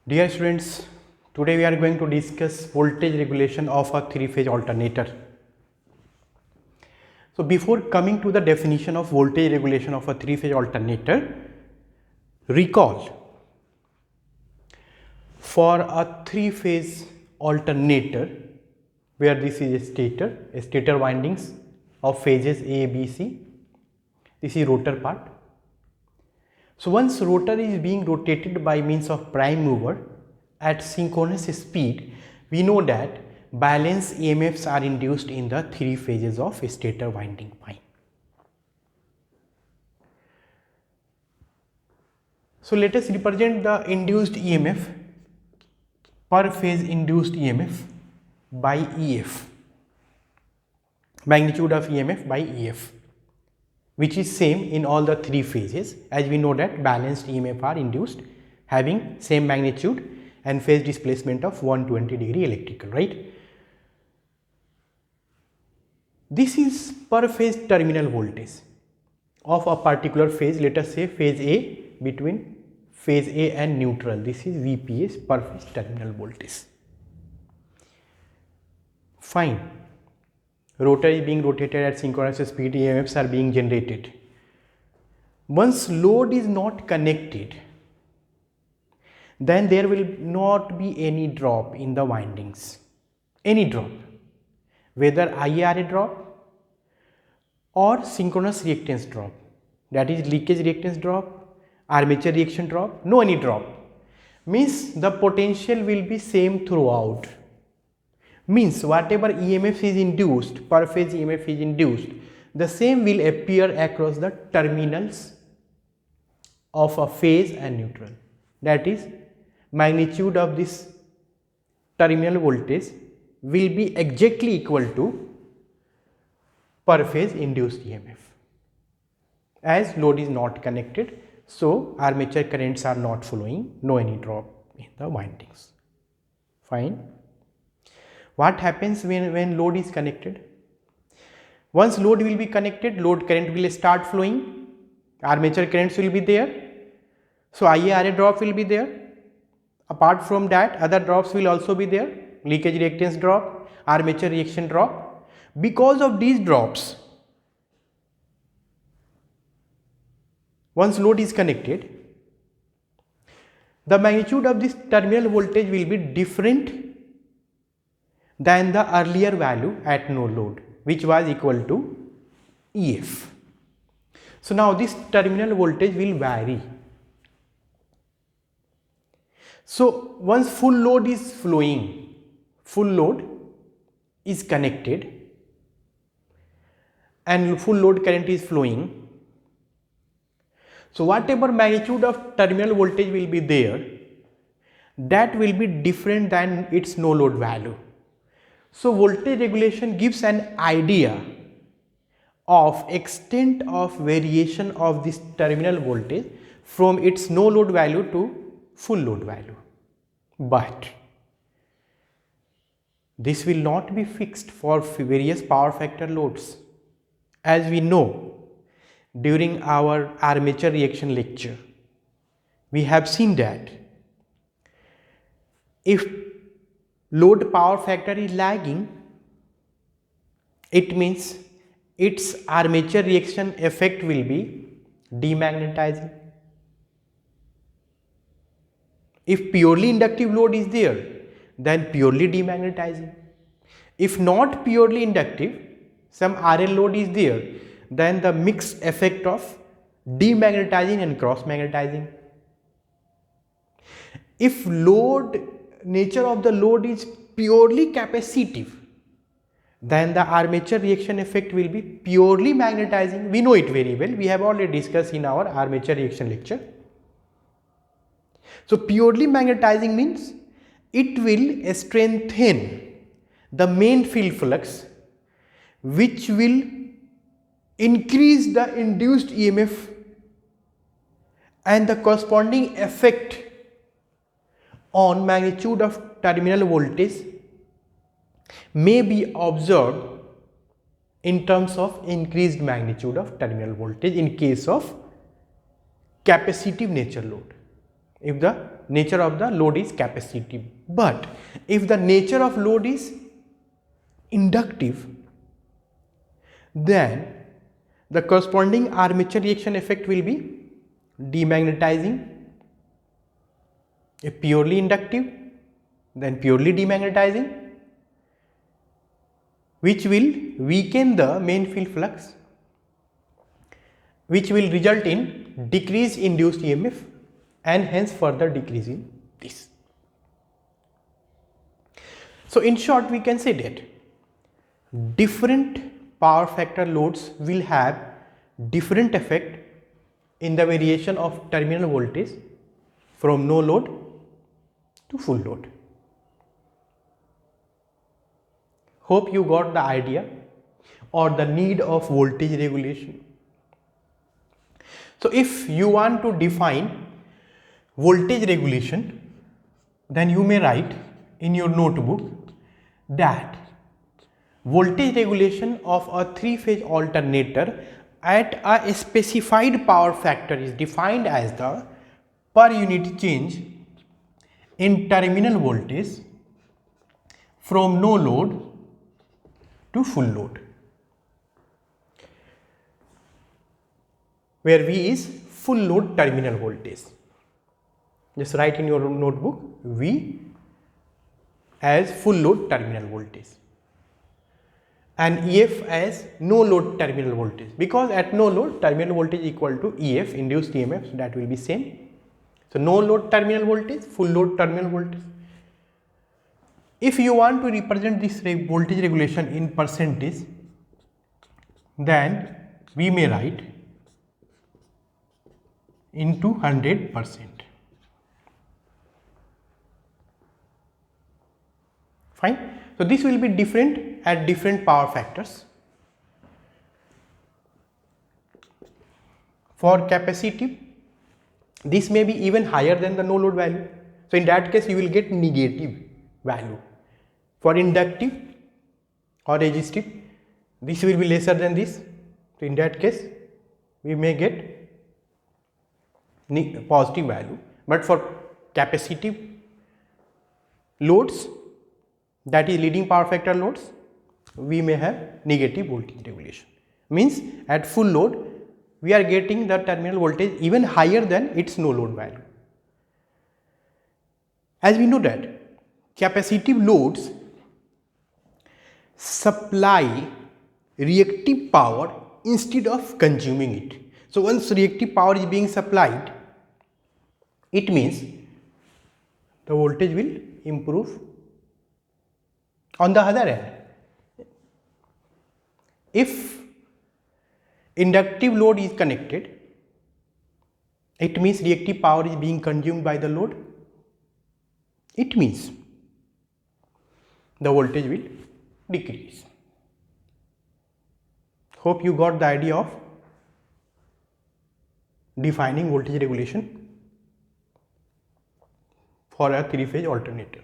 Dear students, today we are going to discuss voltage regulation of a three-phase alternator. So before coming to the definition of voltage regulation of a three-phase alternator, recall for a three-phase alternator where this is a stator windings of phases A, B, C. This is rotor part. So once rotor is being rotated by means of prime mover at synchronous speed, we know that balanced EMFs are induced in the three phases of stator winding line. So let us represent the induced EMF, per phase induced EMF by EF, magnitude of EMF by EF, which is same in all the three phases, as we know that balanced EMF are induced having same magnitude and phase displacement of 120 degree electrical, right? This is per phase terminal voltage of a particular phase, let us say phase A, between phase A and neutral. This is VPS, per phase terminal voltage. Fine. Rotor is being rotated at synchronous speed, EMFs are being generated. Once load is not connected, then there will not be any drop in the windings, any drop, whether IARA drop or synchronous reactance drop, that is leakage reactance drop, armature reaction drop, no any drop, means the potential will be same throughout. Means whatever EMF is induced, per phase EMF is induced, the same will appear across the terminals of a phase and neutral. That is, magnitude of this terminal voltage will be exactly equal to per phase induced EMF. As load is not connected, so armature currents are not flowing, no any drop in the windings. Fine. What happens when load is connected? Once load will be connected, load current will start flowing, armature currents will be there, so IARA drop will be there. Apart from that, other drops will also be there, leakage reactance drop, armature reaction drop. Because of these drops, once load is connected, the magnitude of this terminal voltage will be different than the earlier value at no load, which was equal to EF. So now this terminal voltage will vary. So once full load is flowing, full load is connected and full load current is flowing, so whatever magnitude of terminal voltage will be there, that will be different than its no load value. So voltage regulation gives an idea of extent of variation of this terminal voltage from its no load value to full load value. But this will not be fixed for various power factor loads. As we know, during our armature reaction lecture, we have seen that if load power factor is lagging, it means its armature reaction effect will be demagnetizing. If purely inductive load is there, then purely demagnetizing. If not purely inductive, some RL load is there, then the mixed effect of demagnetizing and cross magnetizing. If nature of the load is purely capacitive, then the armature reaction effect will be purely magnetizing. We know it very well, we have already discussed in our armature reaction lecture. So purely magnetizing means it will strengthen the main field flux, which will increase the induced EMF, and the corresponding effect on magnitude of terminal voltage may be observed in terms of increased magnitude of terminal voltage in case of capacitive nature load. if the nature of the load is capacitive. But if the nature of load is inductive, then the corresponding armature reaction effect will be demagnetizing. If purely inductive, then purely demagnetizing, which will weaken the main field flux, which will result in decrease induced EMF and hence further decrease in this. So in short, we can say that different power factor loads will have different effect in the variation of terminal voltage from no load to full load. Hope you got the idea or the need of voltage regulation. So if you want to define voltage regulation, then you may write in your notebook that voltage regulation of a three-phase alternator at a specified power factor is defined as the per unit change in terminal voltage from no load to full load, where V is full load terminal voltage. Just write in your notebook V as full load terminal voltage and EF as no load terminal voltage, because at no load terminal voltage equal to EF induced EMF, so that will be same. So no load terminal voltage, full load terminal voltage. If you want to represent this voltage regulation in percentage, then we may write into 100%. Fine. So this will be different at different power factors. For capacitive, this may be even higher than the no load value. So in that case, you will get negative value. For inductive or resistive, this will be lesser than this. So in that case, we may get positive value. But for capacitive loads, that is leading power factor loads, we may have negative voltage regulation. Means at full load, we are getting the terminal voltage even higher than its no load value. As we know that capacitive loads supply reactive power instead of consuming it. So once reactive power is being supplied, it means the voltage will improve. On the other hand, if inductive load is connected, it means reactive power is being consumed by the load. It means the voltage will decrease. Hope you got the idea of defining voltage regulation for a three-phase alternator.